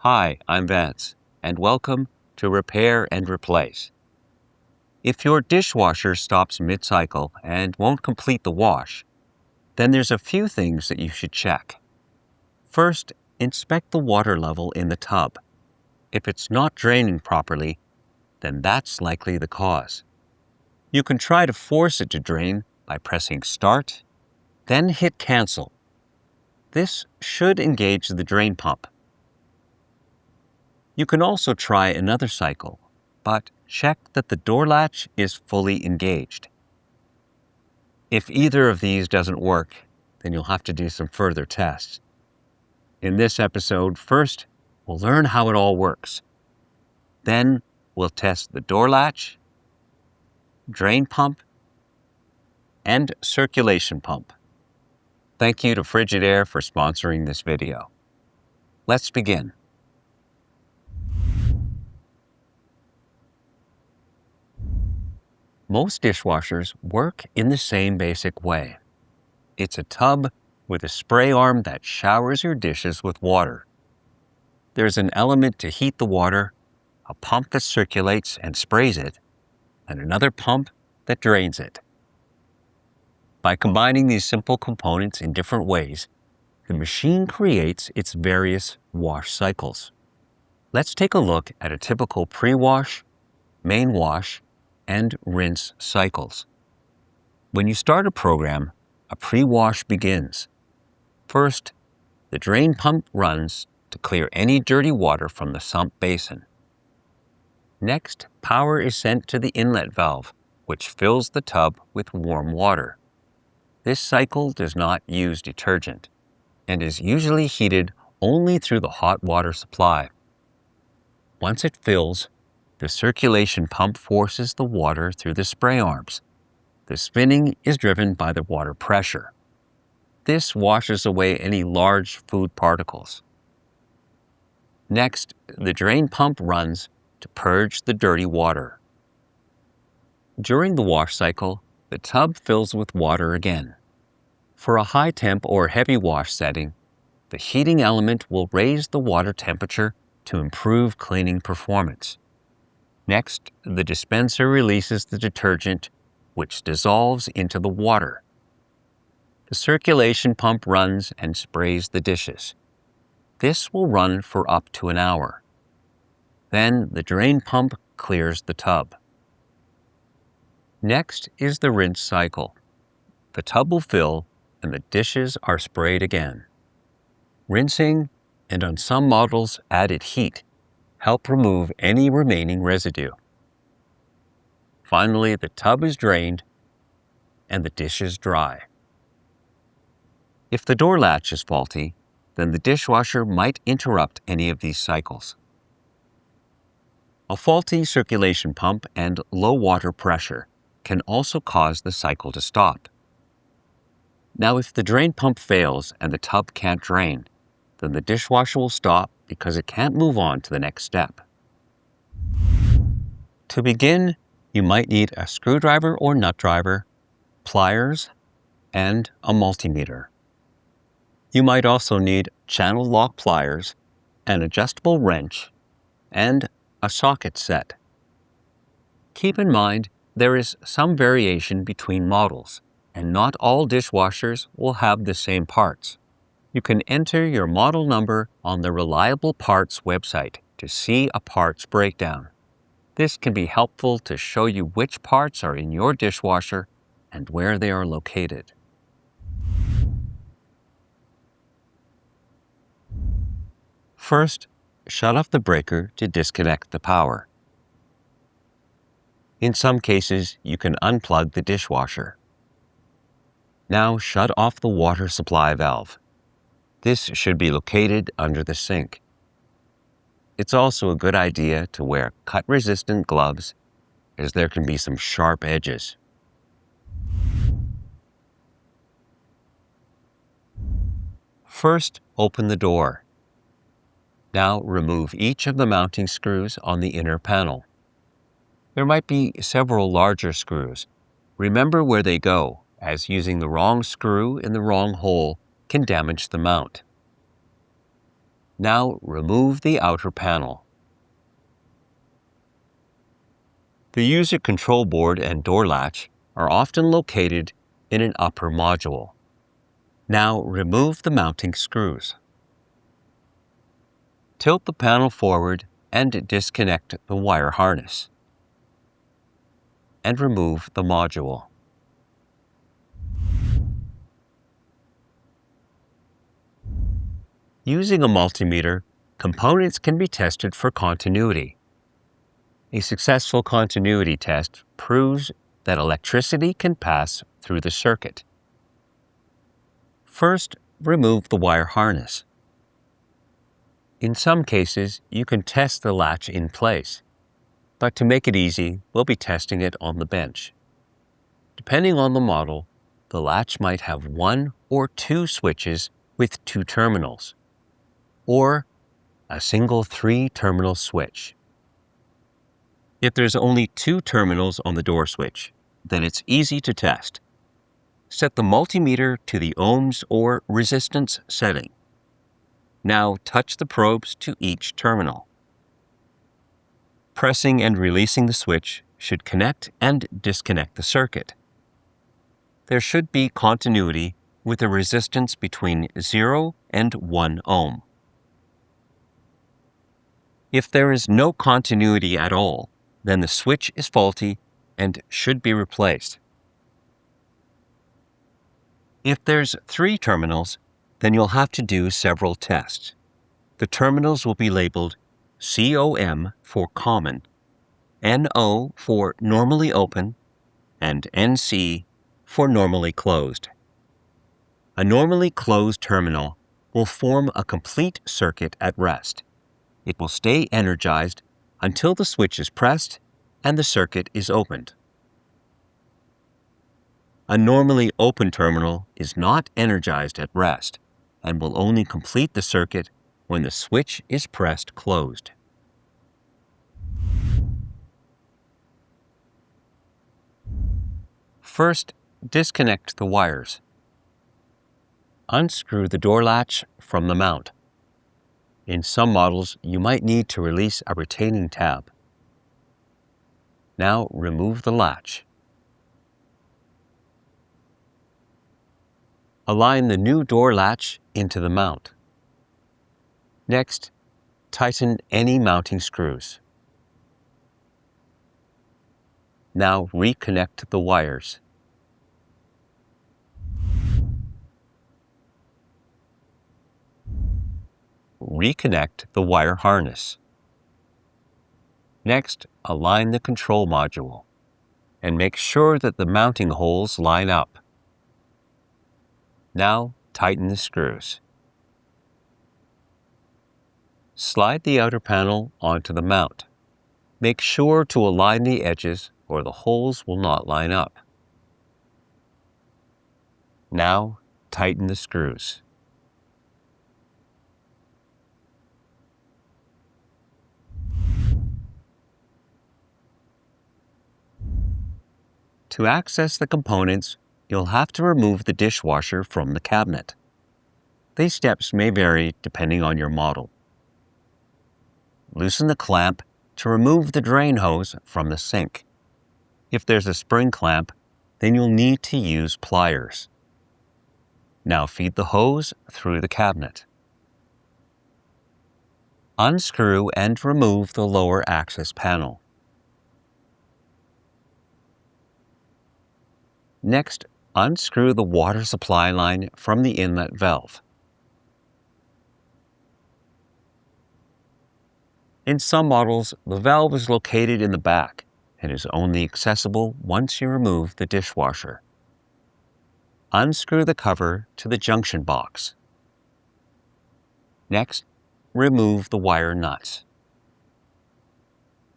Hi, I'm Vance, and welcome to Repair and Replace. If your dishwasher stops mid-cycle and won't complete the wash, then there's a few things that you should check. First, inspect the water level in the tub. If it's not draining properly, then that's likely the cause. You can try to force it to drain by pressing Start, then hit Cancel. This should engage the drain pump. You can also try another cycle, but check that the door latch is fully engaged. If either of these doesn't work, then you'll have to do some further tests. In this episode, first, we'll learn how it all works. Then, we'll test the door latch, drain pump, and circulation pump. Thank you to Frigidaire for sponsoring this video. Let's begin. Most dishwashers work in the same basic way. It's a tub with a spray arm that showers your dishes with water. There's an element to heat the water, a pump that circulates and sprays it, and another pump that drains it. By combining these simple components in different ways, the machine creates its various wash cycles. Let's take a look at a typical pre-wash, main wash, and rinse cycles. When you start a program, a pre-wash begins. First, the drain pump runs to clear any dirty water from the sump basin. Next, power is sent to the inlet valve, which fills the tub with warm water. This cycle does not use detergent and is usually heated only through the hot water supply. Once it fills, the circulation pump forces the water through the spray arms. The spinning is driven by the water pressure. This washes away any large food particles. Next, the drain pump runs to purge the dirty water. During the wash cycle, the tub fills with water again. For a high temp or heavy wash setting, the heating element will raise the water temperature to improve cleaning performance. Next, the dispenser releases the detergent, which dissolves into the water. The circulation pump runs and sprays the dishes. This will run for up to an hour. Then the drain pump clears the tub. Next is the rinse cycle. The tub will fill and the dishes are sprayed again. Rinsing, and on some models added heat, help remove any remaining residue. Finally, the tub is drained and the dishes dry. If the door latch is faulty, then the dishwasher might interrupt any of these cycles. A faulty circulation pump and low water pressure can also cause the cycle to stop. Now, if the drain pump fails and the tub can't drain, then the dishwasher will stop because it can't move on to the next step. To begin, you might need a screwdriver or nut driver, pliers, and a multimeter. You might also need channel lock pliers, an adjustable wrench, and a socket set. Keep in mind, there is some variation between models, and not all dishwashers will have the same parts. You can enter your model number on the Reliable Parts website to see a parts breakdown. This can be helpful to show you which parts are in your dishwasher and where they are located. First, shut off the breaker to disconnect the power. In some cases, you can unplug the dishwasher. Now shut off the water supply valve. This should be located under the sink. It's also a good idea to wear cut-resistant gloves, as there can be some sharp edges. First, open the door. Now remove each of the mounting screws on the inner panel. There might be several larger screws. Remember where they go, as using the wrong screw in the wrong hole can damage the mount. Now remove the outer panel. The user control board and door latch are often located in an upper module. Now remove the mounting screws. Tilt the panel forward and disconnect the wire harness. And remove the module. Using a multimeter, components can be tested for continuity. A successful continuity test proves that electricity can pass through the circuit. First, remove the wire harness. In some cases, you can test the latch in place, but to make it easy, we'll be testing it on the bench. Depending on the model, the latch might have 1 or 2 switches with 2 terminals, or a single 3-terminal switch. If there's only 2 terminals on the door switch, then it's easy to test. Set the multimeter to the ohms or resistance setting. Now touch the probes to each terminal. Pressing and releasing the switch should connect and disconnect the circuit. There should be continuity with a resistance between 0 and 1 ohm. If there is no continuity at all, then the switch is faulty and should be replaced. If there's 3 terminals, then you'll have to do several tests. The terminals will be labeled COM for common, NO for normally open, and NC for normally closed. A normally closed terminal will form a complete circuit at rest. It will stay energized until the switch is pressed and the circuit is opened. A normally open terminal is not energized at rest and will only complete the circuit when the switch is pressed closed. First, disconnect the wires. Unscrew the door latch from the mount. In some models, you might need to release a retaining tab. Now remove the latch. Align the new door latch into the mount. Next, tighten any mounting screws. Now reconnect the wires. Reconnect the wire harness. Next, align the control module and make sure that the mounting holes line up. Now, tighten the screws. Slide the outer panel onto the mount. Make sure to align the edges or the holes will not line up. Now, tighten the screws. To access the components, you'll have to remove the dishwasher from the cabinet. These steps may vary depending on your model. Loosen the clamp to remove the drain hose from the sink. If there's a spring clamp, then you'll need to use pliers. Now feed the hose through the cabinet. Unscrew and remove the lower access panel. Next, unscrew the water supply line from the inlet valve. In some models, the valve is located in the back and is only accessible once you remove the dishwasher. Unscrew the cover to the junction box. Next, remove the wire nuts.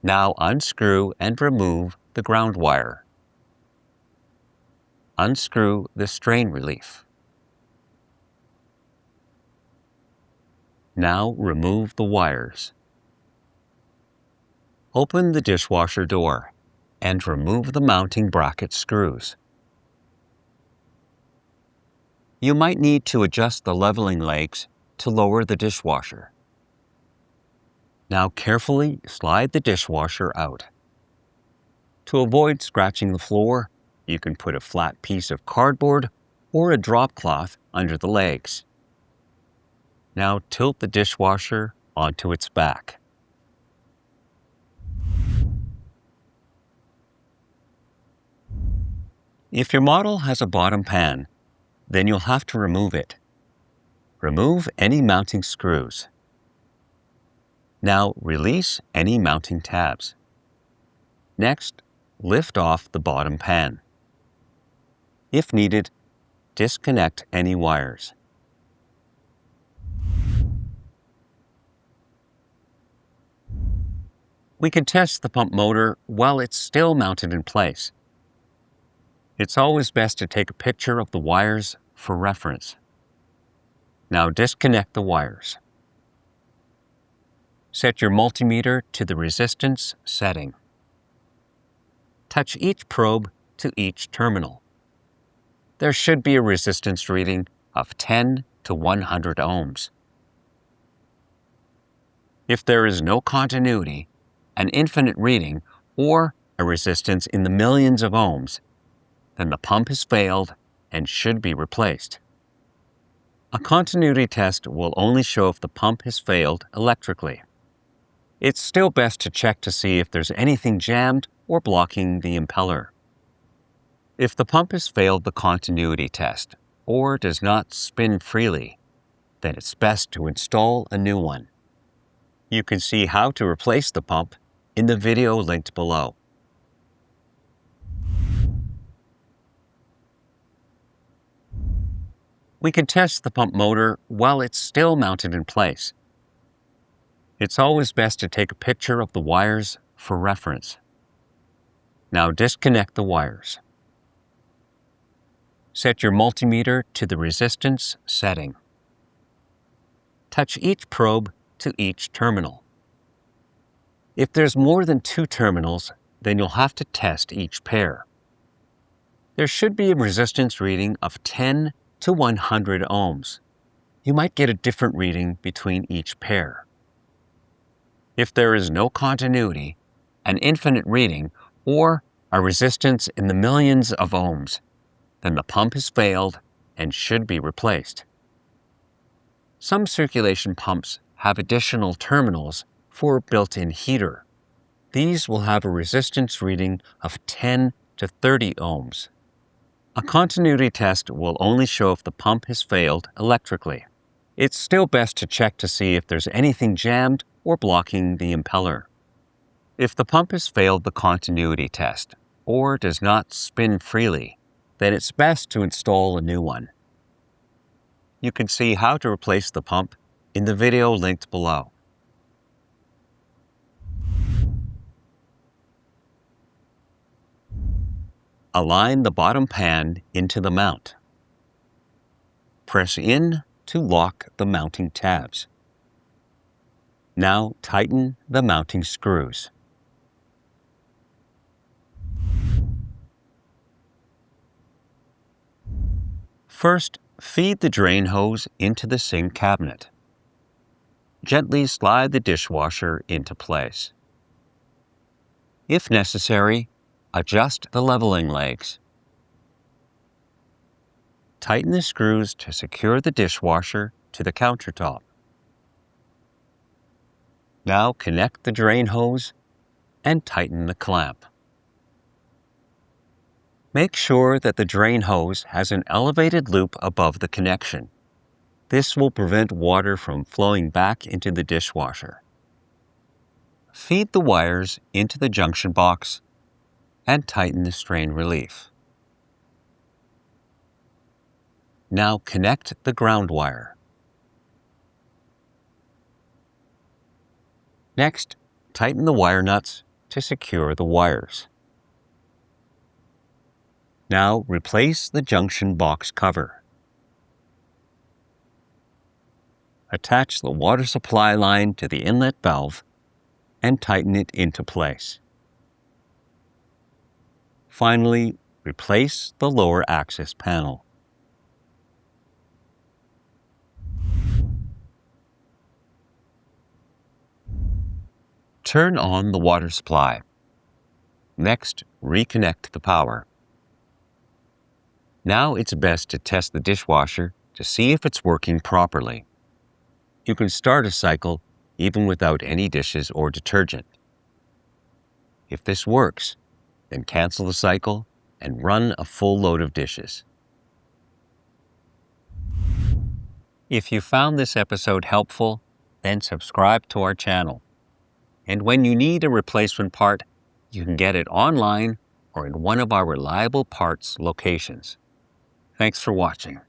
Now unscrew and remove the ground wire. Unscrew the strain relief. Now remove the wires. Open the dishwasher door and remove the mounting bracket screws. You might need to adjust the leveling legs to lower the dishwasher. Now carefully slide the dishwasher out. To avoid scratching the floor, you can put a flat piece of cardboard or a drop cloth under the legs. Now tilt the dishwasher onto its back. If your model has a bottom pan, then you'll have to remove it. Remove any mounting screws. Now release any mounting tabs. Next, lift off the bottom pan. If needed, disconnect any wires. We can test the pump motor while it's still mounted in place. It's always best to take a picture of the wires for reference. Now disconnect the wires. Set your multimeter to the resistance setting. Touch each probe to each terminal. There should be a resistance reading of 10 to 100 ohms. If there is no continuity, an infinite reading, or a resistance in the millions of ohms, then the pump has failed and should be replaced. A continuity test will only show if the pump has failed electrically. It's still best to check to see if there's anything jammed or blocking the impeller. If the pump has failed the continuity test or does not spin freely, then it's best to install a new one. You can see how to replace the pump in the video linked below. We can test the pump motor while it's still mounted in place. It's always best to take a picture of the wires for reference. Now disconnect the wires. Set your multimeter to the resistance setting. Touch each probe to each terminal. If there's more than 2 terminals, then you'll have to test each pair. There should be a resistance reading of 10 to 100 ohms. You might get a different reading between each pair. If there is no continuity, an infinite reading, or a resistance in the millions of ohms, then the pump has failed and should be replaced. Some circulation pumps have additional terminals for a built-in heater. These will have a resistance reading of 10 to 30 ohms. A continuity test will only show if the pump has failed electrically. It's still best to check to see if there's anything jammed or blocking the impeller. If the pump has failed the continuity test or does not spin freely, then it's best to install a new one. You can see how to replace the pump in the video linked below. Align the bottom pan into the mount. Press in to lock the mounting tabs. Now tighten the mounting screws. First, feed the drain hose into the sink cabinet. Gently slide the dishwasher into place. If necessary, adjust the leveling legs. Tighten the screws to secure the dishwasher to the countertop. Now connect the drain hose and tighten the clamp. Make sure that the drain hose has an elevated loop above the connection. This will prevent water from flowing back into the dishwasher. Feed the wires into the junction box and tighten the strain relief. Now connect the ground wire. Next, tighten the wire nuts to secure the wires. Now replace the junction box cover. Attach the water supply line to the inlet valve and tighten it into place. Finally, replace the lower access panel. Turn on the water supply. Next, reconnect the power. Now it's best to test the dishwasher to see if it's working properly. You can start a cycle even without any dishes or detergent. If this works, then cancel the cycle and run a full load of dishes. If you found this episode helpful, then subscribe to our channel. And when you need a replacement part, you can get it online or in one of our reliable parts locations. Thanks for watching.